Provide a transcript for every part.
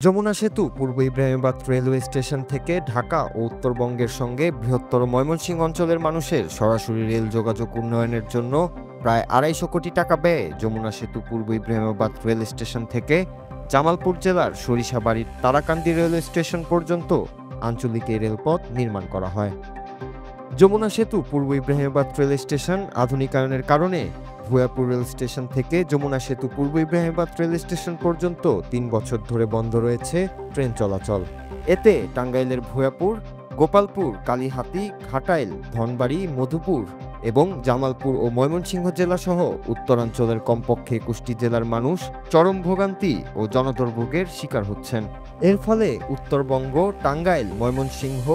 যমুনা সেতু পূর্ব Ibrahimabad railway station থেকে ঢাকা ও উত্তরবঙ্গের সঙ্গে বৃহত্তর ময়মনসিংহ অঞ্চলের মানুষের সরাসরি রেল যোগাযোগ উন্নয়নের জন্য প্রায় 250 কোটি টাকা ব্যয়ে যমুনা সেতু পূর্ব ইব্রাহিমাবাদ রেল স্টেশন থেকে জামালপুর জেলার সরিষাবাড়ির তারাকান্দি রেলওয়ে স্টেশন পর্যন্ত আঞ্চলিক এই রেলপথ নির্মাণ করা হয়। যমুনা সেতু পূর্ব ইব্রাহিমাবাদ রেল স্টেশন আধুনিকায়নের কারণে ভুয়াপুর রেল স্টেশন থেকে যমুনা সেতু পূর্ব ইব্রাহিমাবাদ রেল স্টেশন পর্যন্ত 3 বছর ধরে বন্ধ রয়েছে ট্রেন চলাচল। এতে টাঙ্গাইলের ভুয়াপুর, গোপালপুর, কালীহাতি, ঘাটাইল, ধনবাড়ি, মধুপুর এবং জামালপুর ও ময়মনসিংহ জেলাসহ উত্তরাঞ্চলের কমপক্ষে 21টি জেলার মানুষ চরম ভোগান্তি ও জনদুর্ভোগের শিকার হচ্ছেন। এর ফলে উত্তরবঙ্গ, টাঙ্গাইল, ময়মনসিংহ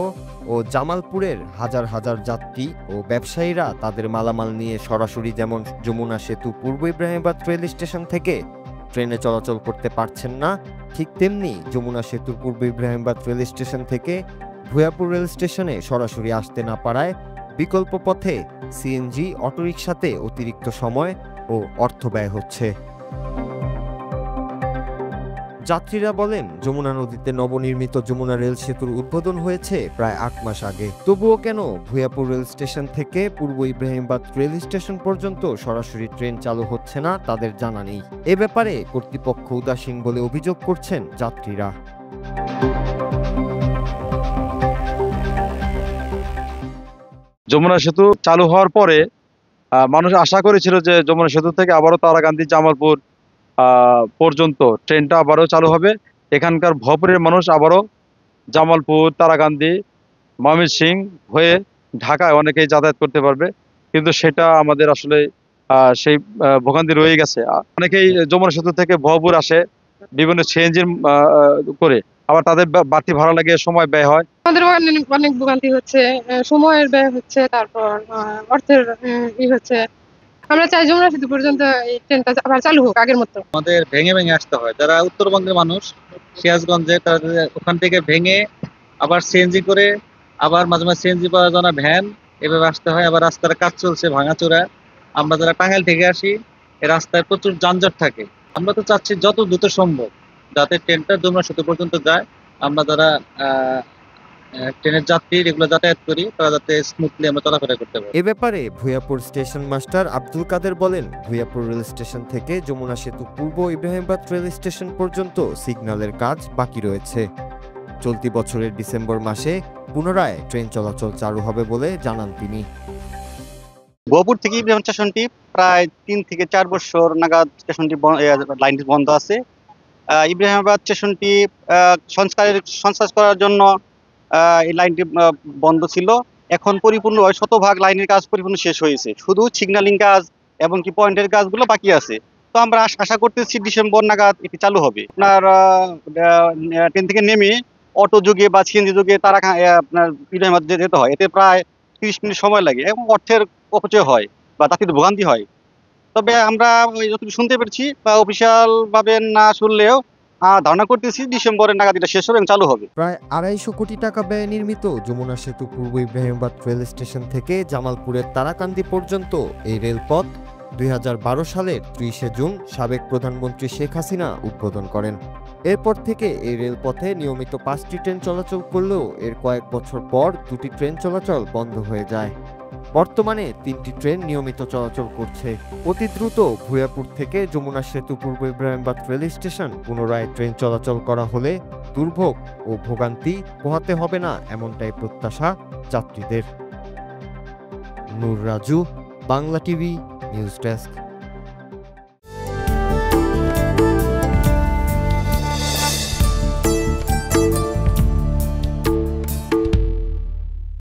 ও জামালপুরের হাজার হাজার যাত্রী ও ব্যবসায়ীরা তাদের মালামাল নিয়ে সরাসরি যেমন যমুনা সেতু পূর্ব ইব্রাহিমাবাদ রেল স্টেশন থেকে ট্রেনে চলাচল করতে পারছেন না, ঠিক তেমনি যমুনা সেতুর পূর্ব ইব্রাহিমাবাদ রেল স্টেশন থেকে ভুয়াপুর রেল স্টেশনে সরাসরি আসতে না পারায় বিকল্প পথে সিএনজি, অটোরিকশাতে অতিরিক্ত সময় ও অর্থ ব্যয় হচ্ছে। যাত্রীরা বলেন, যমুনা নদীতে নবনির্মিত যমুনা রেল সেতুর উদ্বোধন হয়েছে প্রায় 8 মাস আগে, তবুও কেন ভুয়াপুর রেল স্টেশন থেকে পূর্ব ইব্রাহিমাবাদ রেল স্টেশন পর্যন্ত সরাসরি ট্রেন চালু হচ্ছে না তাদের জানা নেই। এ ব্যাপারে কর্তৃপক্ষ উদাসীন বলে অভিযোগ করছেন যাত্রীরা। যমুনা সেতু চালু হওয়ার পরে মানুষ আশা করেছিল যে যমুনা সেতু থেকে আবারও তারাকান্দি, জামালপুর পর্যন্ত ট্রেনটা আবারও চালু হবে। এখানকার ভপুরের মানুষ আবারও জামালপুর, তারাকান্দি, ময়মনসিংহ হয়ে ঢাকায় অনেকেই যাতায়াত করতে পারবে, কিন্তু সেটা আমাদের আসলে সেই ভোগান্তি রয়ে গেছে। অনেকেই যমুনা সেতু থেকে ভপুর আসে বিভিন্ন সিএনজির করে, আবার তাদের বাড়তি ভাড়া লাগে, সময় ব্যয় হয়। আমাদের অনেক ভোগান্তি হচ্ছে, সময়ের ব্যয় হচ্ছে, তারপর অর্থের হচ্ছে। আমরা চাই যমুনা সেতু পর্যন্ত এই ট্রেনটা আবার চালু হোক আগের মতো। আমাদের ভেঙে ভেঙে আসতে হয়, যারা উত্তরবঙ্গের মানুষ সিরাজগঞ্জে, তাদের ওখান থেকে ভেঙে আবার সিএনজি করে, আবার মাঝে মাঝে সিএনজি পাওয়া যায় না, ভ্যান, এভাবে আসতে হয়। আবার রাস্তার কাজ চলছে, ভাঙাচোরা। আমরা যারা টাঙ্গাইল থেকে আসি, এই রাস্তায় প্রচুর যানজট থাকে। আমরা তো চাচ্ছি যত দ্রুত সম্ভব যাতে ট্রেনটা যমুনা সেতু পর্যন্ত যায়। আমরা যারা ট্রেনের যাত্রী রেগুলার যাতায়াত করি, তারা যাতে স্মুথলি আমরা চলাফেরা করতে পারি। এ ব্যাপারে ভুয়াপুর স্টেশন মাস্টার আব্দুল কাদের বলেন, ভুয়াপুর রেল স্টেশন থেকে যমুনা সেতু পূর্ব ইব্রাহিমাবাদ রেল স্টেশন পর্যন্ত সিগন্যালের কাজ বাকি রয়েছে। চলতি বছরের ডিসেম্বর মাসে পুনরায় ট্রেন চলাচল চালু হবে বলে জানান তিনি। ভুয়াপুর থেকে ইব্রাহিম স্টেশনটি প্রায় 3 থেকে 4 বছর নাগাদ স্টেশনটি লাইনটি বন্ধ আছে। ইব্রাহিমাবাদ স্টেশনটি সংস্কার করার জন্য এই লাইনটি বন্ধ ছিল। এখন পরিপূর্ণ শতভাগ লাইনের কাজ পরিপূর্ণ শেষ হয়েছে, শুধু সিগন্যালিং কাজ এবং কি পয়েন্টের কাজগুলো বাকি আছে। তো আমরা আশা করতেছি ডিসেম্বর নাগাদ এটি চালু হবে। আপনার ট্রেন থেকে নেমে অটো যোগে বা সিএনজি যোগে আপনার ইব্রাহিমাবাদ যেতে হয়, এতে প্রায় 30 মিনিট সময় লাগে এবং অর্থের অপচয় হয় বা যাত্রীদের ভোগান্তি হয়। তবে আমরা যতটুকু শুনতে পেরেছি বা অফিসিয়াল ভাবে না শুনলেও ধারণা করতেছি ডিসেম্বরের নাগাদ এটা শেষ হবে এবং চালু হবে। প্রায় 250 কোটি টাকা ব্যয়ে নির্মিত যমুনা সেতু পূর্ব ইব্রাহিমাবাদ রেল স্টেশন থেকে জামালপুরের তারাকান্দি পর্যন্ত এই রেলপথ 2012 সালের 30 জুন সাবেক প্রধানমন্ত্রী শেখ হাসিনা উদ্বোধন করেন। এরপর থেকে এই রেলপথে নিয়মিত 5টি ট্রেন চলাচল করলেও এর কয়েক বছর পর 2টি ট্রেন চলাচল বন্ধ হয়ে যায়। বর্তমানে 3টি ট্রেন নিয়মিত চলাচল করছে। অতি দ্রুত ভুয়াপুর থেকে যমুনা সেতু পূর্ব ইব্রাহিমাবাদ রেল স্টেশন পুনরায় ট্রেন চলাচল করা হলে দুর্ভোগ ও ভোগান্তি পোহাতে হবে না, এমনটাই প্রত্যাশা যাত্রীদের। Noor Raju, Bangla TV news desk.